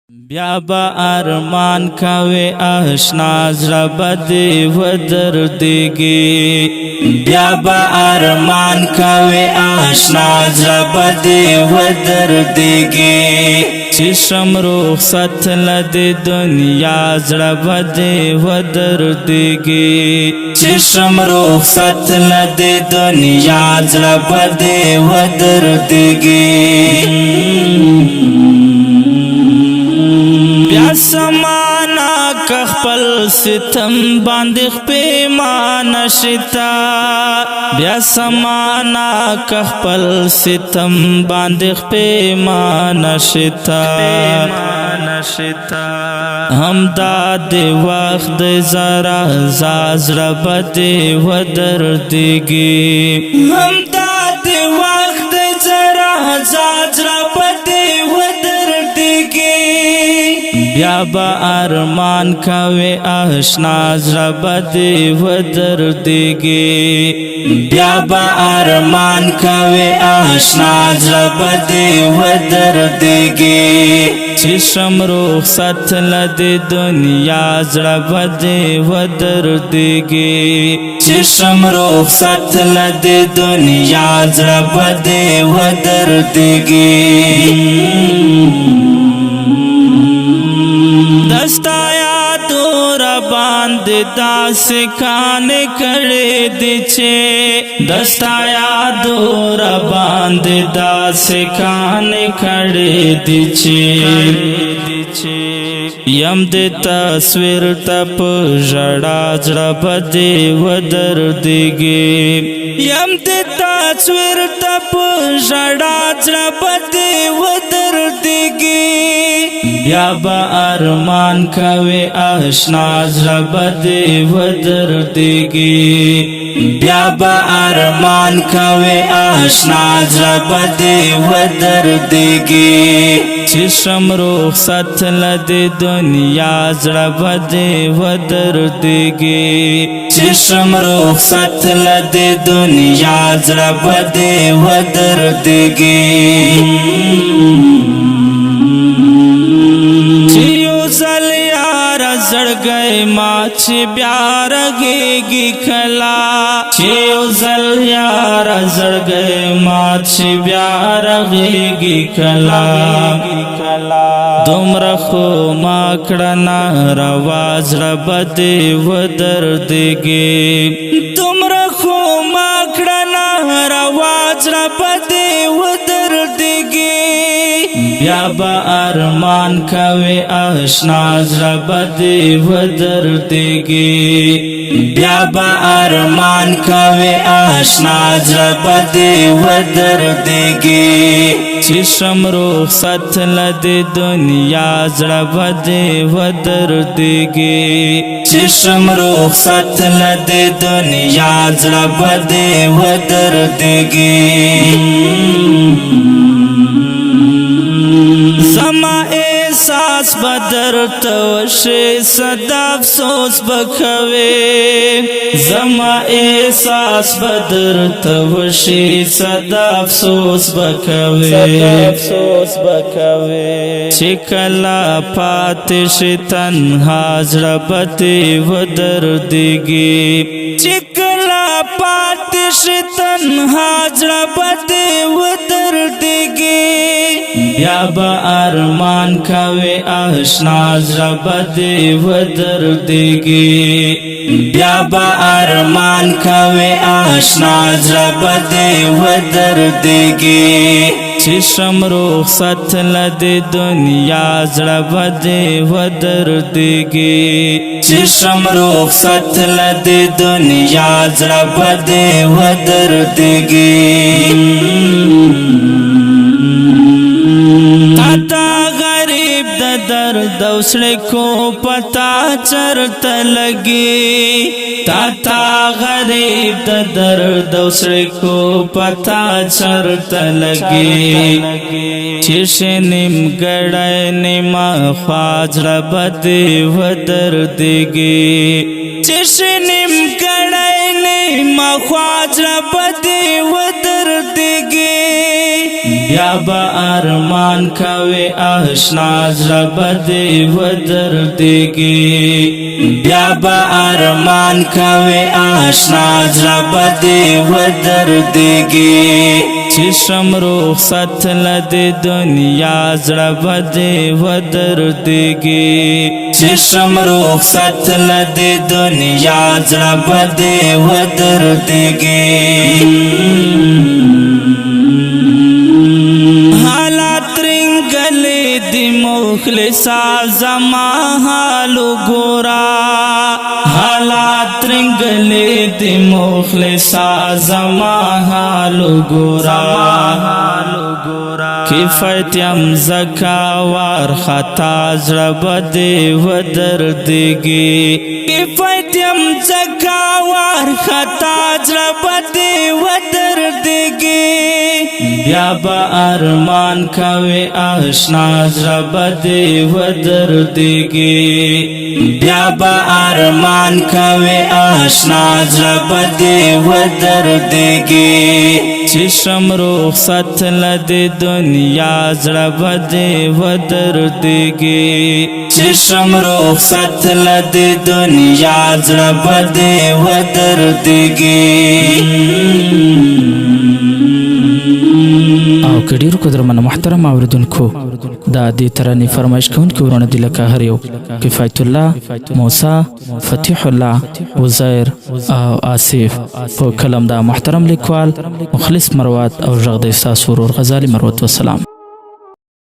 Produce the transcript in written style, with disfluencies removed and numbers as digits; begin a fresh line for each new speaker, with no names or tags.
بیا با ارمان کوي آشنا زړه بدې ودردېږي بیا با ارمان کوي آشنا زړه بدې ودردېږي چې شم رخصت له دې دنیا زړه بدې ودردېږي چې شم رخصت له دې دنیا زړه بدې ودردېږي بیا سمانا که خپل ستم باندې خپېمانه شتا بیا سمانا که خپل ستم باندې خپېمانه شتا همدا د وخت د زرا زړه بدې ودردېږي همدا د وخت د زرا زړه بدې ودردېږي بیا با ارمان کوي آشنا زړه بدې ودردېږي بیا با ارمان کوي آشنا زړه بدې ودردېږي چې شم رخصت له دې دنیا زړه بدې ودردېږي چې شم رخصت له دې دنیا زړه بدې ودردېږي دستا یادو را باندې داسې کانې کړې دي چې دستا یادو را باندې داسې کانې کړې دي چې یم د تصویر ته په ژړا زړه بدې ودردېږي یم د تصویر ته په ژړا زړه بدې ودردېږي بیا با ارمان کوي آشنا زړه بدې ودردېږي بیا با ارمان کوي آشنا زړه بدې ودردېږي چې شم رخصت له دې دنیا زړه بدې ودردېږي چې شم رخصت له دې دنیا زړه بدې ودردېږي زړګی ما چې بیا رغېږي کلا چې یو ځل یار زړګی ما چې بیا رغېږي کلا دومره خو ما کړه ناروا زړه بدې ودردېږي دومره خو ما کړه ناروا زړه بدې ودردېږي بیا با ارمان کوي آشنا زړه بدې ودردېږي بیا با ارمان کوي آشنا زړه بدې ودردېږي چې شم رخصت له دې دنیا زړه بدې ودردېږي چې شم رخصت له دې دنیا زړه بدې ودردېږي زما احساس بدر توشي صدا افسوس بکوي زما احساس بدر توشي صدا افسوس بکوي چې کله پاتې شي تنها زړه بدې ودردېږي چې کله پاتې شي تنها زړه بدې ودردېږي بیا با ارمان کوي آشنا زړه بدې ودردېږي بیا با ارمان کوي آشنا زړه بدې ودردېږي چې شم رخصت له دې دنیا زړه بدې ودردېږي چې شم رخصت له دې دنیا زړه بدې ودردېږي تا غریب د درد او سړی کو پتا چرته لګي تا غریب د درد او سړی کو پتا چرته لګي چې شنیم ګړای نیمه خوا زړه بدې ودردېږي چې شنیم ګړای نیمه خوا زړه بدې ودردېږي بیا بیا با ارمان کوي آشنا زړه بدې ودردېږي بیا با ارمان کوي آشنا زړه بدې ودردېږي چې شم رخصت له دې دنیا زړه بدې ودردېږي چې شم رخصت له دې دنیا زړه بدې ودردېږي حالات رنگلې دي مخلصا زما حالو ګورا حالات رنگلې دي مخلصا زما حالو ګورا کفایت یم زکا وار خطا زړه بدې ودردېږي کفایت یم زکا وار خطا زړه بدې ودردېږي بیا با ارمان کوي آشنا زړه بدې ودردېږي بیا با ارمان کوي آشنا زړه بدې ودردېږي چې شم رخصت له دې دنیا زړه بدې ودردېږي چې شم رخصت له دې دنیا زړه بدې ودردېږي
او که ډیرو قدرمنو محترم اوریدونکو دا دې ترانې فرمایش کوونکي ورونه دي لکه هر یو کفایت الله موسی فتح الله عزیر او آصف په کلم دا محترم لیکوال مخلص مروت او غږ د ستاسو ورور غزالي مروت. والسلام.